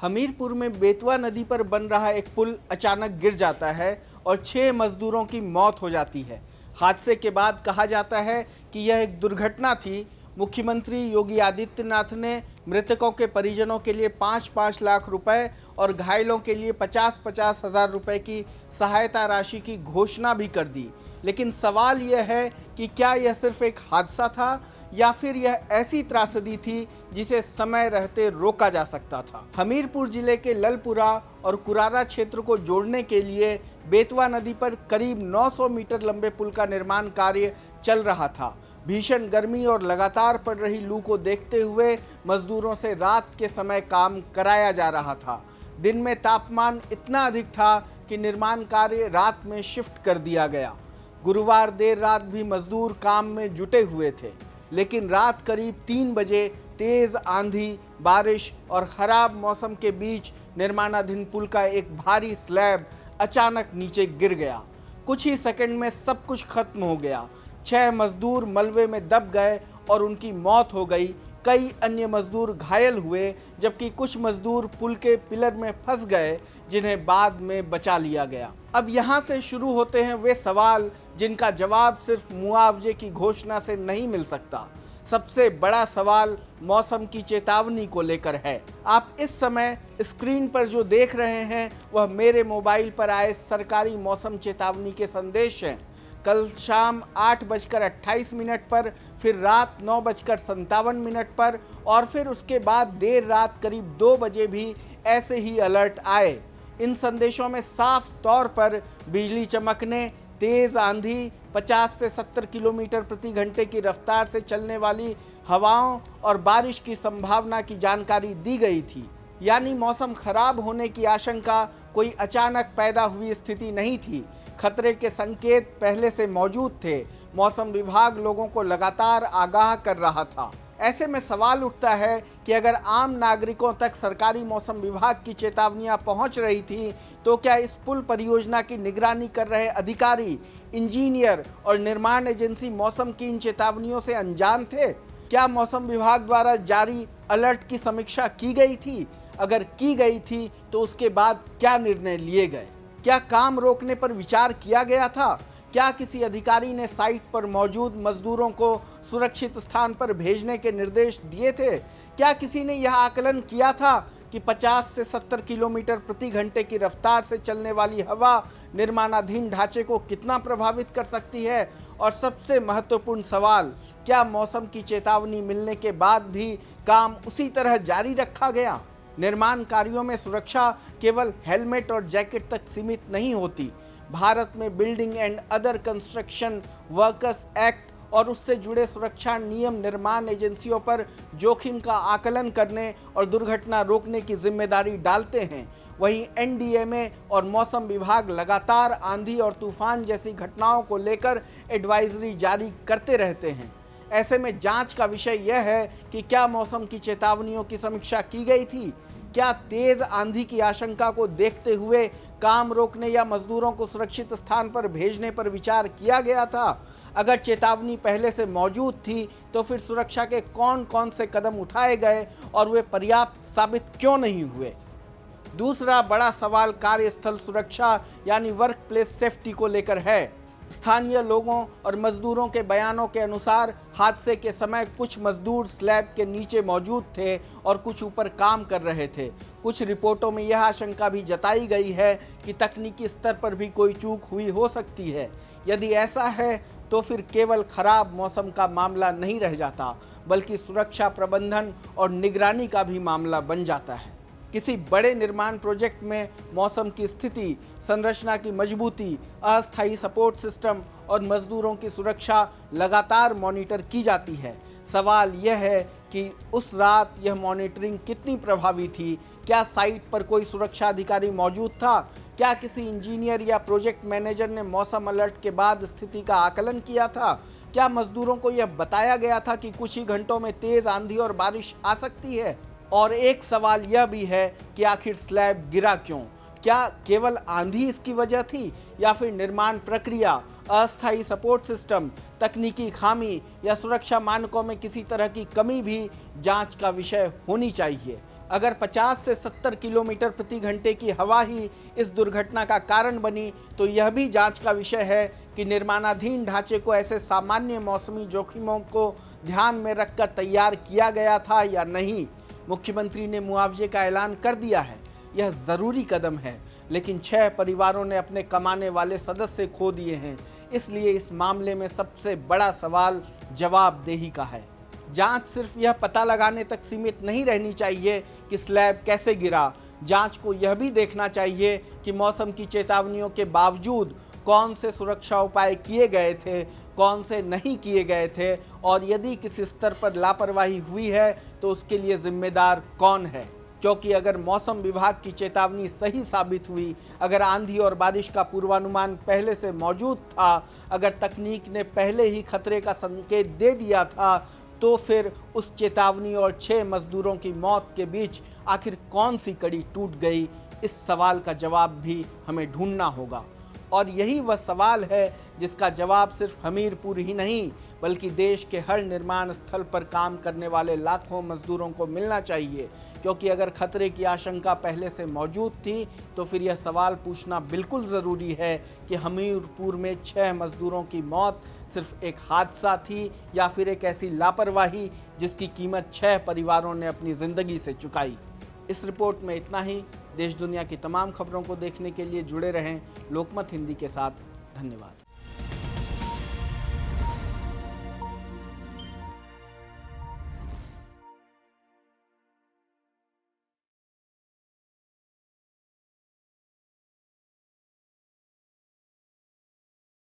हमीरपुर में बेतवा नदी पर बन रहा एक पुल अचानक गिर जाता है और 6 मजदूरों की मौत हो जाती है। हादसे के बाद कहा जाता है कि यह एक दुर्घटना थी। मुख्यमंत्री योगी आदित्यनाथ ने मृतकों के परिजनों के लिए 5-5 लाख रुपए और घायलों के लिए 50-50 हजार रुपए की सहायता राशि की घोषणा भी कर दी। लेकिन सवाल यह है कि क्या यह सिर्फ एक हादसा था या फिर यह ऐसी त्रासदी थी जिसे समय रहते रोका जा सकता था। हमीरपुर जिले के ललपुरा और कुरारा क्षेत्र को जोड़ने के लिए बेतवा नदी पर करीब 900 मीटर लंबे पुल का निर्माण कार्य चल रहा था। भीषण गर्मी और लगातार पड़ रही लू को देखते हुए मजदूरों से रात के समय काम कराया जा रहा था। दिन में तापमान इतना अधिक था कि निर्माण कार्य रात में शिफ्ट कर दिया गया। गुरुवार देर रात भी मजदूर काम में जुटे हुए थे, लेकिन रात करीब 3 बजे तेज आंधी, बारिश और खराब मौसम के बीच निर्माणाधीन पुल का एक भारी स्लैब अचानक नीचे गिर गया। कुछ ही सेकंड में सब कुछ खत्म हो गया। 6 मजदूर मलबे में दब गए और उनकी मौत हो गई। कई अन्य मजदूर घायल हुए, जबकि कुछ मजदूर पुल के पिलर में फंस गए, जिन्हें बाद में बचा लिया गया। अब यहाँ से शुरू होते हैं वे सवाल जिनका जवाब सिर्फ मुआवजे की घोषणा से नहीं मिल सकता। सबसे बड़ा सवाल मौसम की चेतावनी को लेकर है। आप इस समय स्क्रीन पर जो देख रहे हैं वह मेरे मोबाइल पर आए सरकारी मौसम चेतावनी के संदेश हैं। कल शाम 8:28 पर, फिर रात 9:57 पर और फिर उसके बाद देर रात करीब 2 बजे भी ऐसे ही अलर्ट आए। इन संदेशों में साफ तौर पर बिजली चमकने, तेज आंधी, 50 से 70 किलोमीटर प्रति घंटे की रफ्तार से चलने वाली हवाओं और बारिश की संभावना की जानकारी दी गई थी। यानी मौसम खराब होने की आशंका कोई अचानक पैदा हुई स्थिति नहीं थी। खतरे के संकेत पहले से मौजूद थे। मौसम विभाग लोगों को लगातार आगाह कर रहा था। ऐसे में सवाल उठता है कि अगर आम नागरिकों तक सरकारी मौसम विभाग की चेतावनियां पहुंच रही थी, तो क्या इस पुल परियोजना की निगरानी कर रहे अधिकारी, इंजीनियर और निर्माण एजेंसी मौसम की इन चेतावनियों से अनजान थे? क्या मौसम विभाग द्वारा जारी अलर्ट की समीक्षा की गई थी? अगर की गई थी तो उसके बाद क्या निर्णय लिए गए? क्या काम रोकने पर विचार किया गया था? क्या किसी अधिकारी ने साइट पर मौजूद मजदूरों को सुरक्षित स्थान पर भेजने के निर्देश दिए थे? क्या किसी ने यह आकलन किया था कि 50 से 70 किलोमीटर प्रति घंटे की रफ्तार से चलने वाली हवा निर्माणाधीन ढांचे को कितना प्रभावित कर सकती है? और सबसे महत्वपूर्ण सवाल, क्या मौसम की चेतावनी मिलने के बाद भी काम उसी तरह जारी रखा गया? निर्माण कार्यों में सुरक्षा केवल हेलमेट और जैकेट तक सीमित नहीं होती। भारत में building and other construction workers act और उससे जुड़े सुरक्षा नियम निर्माण एजेंसियों पर जोखिम का आकलन करने और दुर्घटना रोकने की जिम्मेदारी डालते हैं। वहीं एनडीएमए और मौसम विभाग लगातार आंधी और तूफान जैसी घटनाओं को लेकर एडवाइजरी जारी करते रहते हैं। ऐसे में जांच का विषय यह है कि क्या मौसम की चेतावनियों की समीक्षा की गई थी? क्या तेज आंधी की आशंका को देखते हुए काम रोकने या मजदूरों को सुरक्षित स्थान पर भेजने पर विचार किया गया था? अगर चेतावनी पहले से मौजूद थी तो फिर सुरक्षा के कौन कौन से कदम उठाए गए और वे पर्याप्त साबित क्यों नहीं हुए? दूसरा बड़ा सवाल कार्यस्थल सुरक्षा यानी वर्क प्लेस सेफ्टी को लेकर है। स्थानीय लोगों और मजदूरों के बयानों के अनुसार हादसे के समय कुछ मजदूर स्लैब के नीचे मौजूद थे और कुछ ऊपर काम कर रहे थे। कुछ रिपोर्टों में यह आशंका भी जताई गई है कि तकनीकी स्तर पर भी कोई चूक हुई हो सकती है। यदि ऐसा है तो फिर केवल खराब मौसम का मामला नहीं रह जाता, बल्कि सुरक्षा प्रबंधन और निगरानी का भी मामला बन जाता है। किसी बड़े निर्माण प्रोजेक्ट में मौसम की स्थिति, संरचना की मजबूती, अस्थायी सपोर्ट सिस्टम और मजदूरों की सुरक्षा लगातार मॉनिटर की जाती है। सवाल यह है कि उस रात यह मॉनिटरिंग कितनी प्रभावी थी? क्या साइट पर कोई सुरक्षा अधिकारी मौजूद था? क्या किसी इंजीनियर या प्रोजेक्ट मैनेजर ने मौसम अलर्ट के बाद स्थिति का आकलन किया था? क्या मजदूरों को यह बताया गया था कि कुछ ही घंटों में तेज आंधी और बारिश आ सकती है? और एक सवाल यह भी है कि आखिर स्लैब गिरा क्यों? क्या केवल आंधी इसकी वजह थी या फिर निर्माण प्रक्रिया, अस्थायी सपोर्ट सिस्टम, तकनीकी खामी या सुरक्षा मानकों में किसी तरह की कमी भी जांच का विषय होनी चाहिए। अगर 50 से 70 किलोमीटर प्रति घंटे की हवा ही इस दुर्घटना का कारण बनी तो यह भी जांच का विषय है कि निर्माणाधीन ढांचे को ऐसे सामान्य मौसमी जोखिमों को ध्यान में रखकर तैयार किया गया था या नहीं। मुख्यमंत्री ने मुआवजे का ऐलान कर दिया है, यह जरूरी कदम है, लेकिन 6 परिवारों ने अपने कमाने वाले सदस्य खो दिए हैं। इसलिए इस मामले में सबसे बड़ा सवाल जवाबदेही का है। जांच सिर्फ यह पता लगाने तक सीमित नहीं रहनी चाहिए कि स्लैब कैसे गिरा। जांच को यह भी देखना चाहिए कि मौसम की चेतावनियों के बावजूद कौन से सुरक्षा उपाय किए गए थे, कौन से नहीं किए गए थे, और यदि किसी स्तर पर लापरवाही हुई है तो उसके लिए जिम्मेदार कौन है। क्योंकि अगर मौसम विभाग की चेतावनी सही साबित हुई, अगर आंधी और बारिश का पूर्वानुमान पहले से मौजूद था, अगर तकनीक ने पहले ही खतरे का संकेत दे दिया था, तो फिर उस चेतावनी और 6 मजदूरों की मौत के बीच आखिर कौन सी कड़ी टूट गई, इस सवाल का जवाब भी हमें ढूंढना होगा। और यही वह सवाल है जिसका जवाब सिर्फ हमीरपुर ही नहीं बल्कि देश के हर निर्माण स्थल पर काम करने वाले लाखों मजदूरों को मिलना चाहिए। क्योंकि अगर खतरे की आशंका पहले से मौजूद थी तो फिर यह सवाल पूछना बिल्कुल ज़रूरी है कि हमीरपुर में 6 मजदूरों की मौत सिर्फ एक हादसा थी या फिर एक ऐसी लापरवाही जिसकी कीमत 6 परिवारों ने अपनी ज़िंदगी से चुकाई। इस रिपोर्ट में इतना ही। देश दुनिया की तमाम खबरों को देखने के लिए जुड़े रहें लोकमत हिंदी के साथ। धन्यवाद।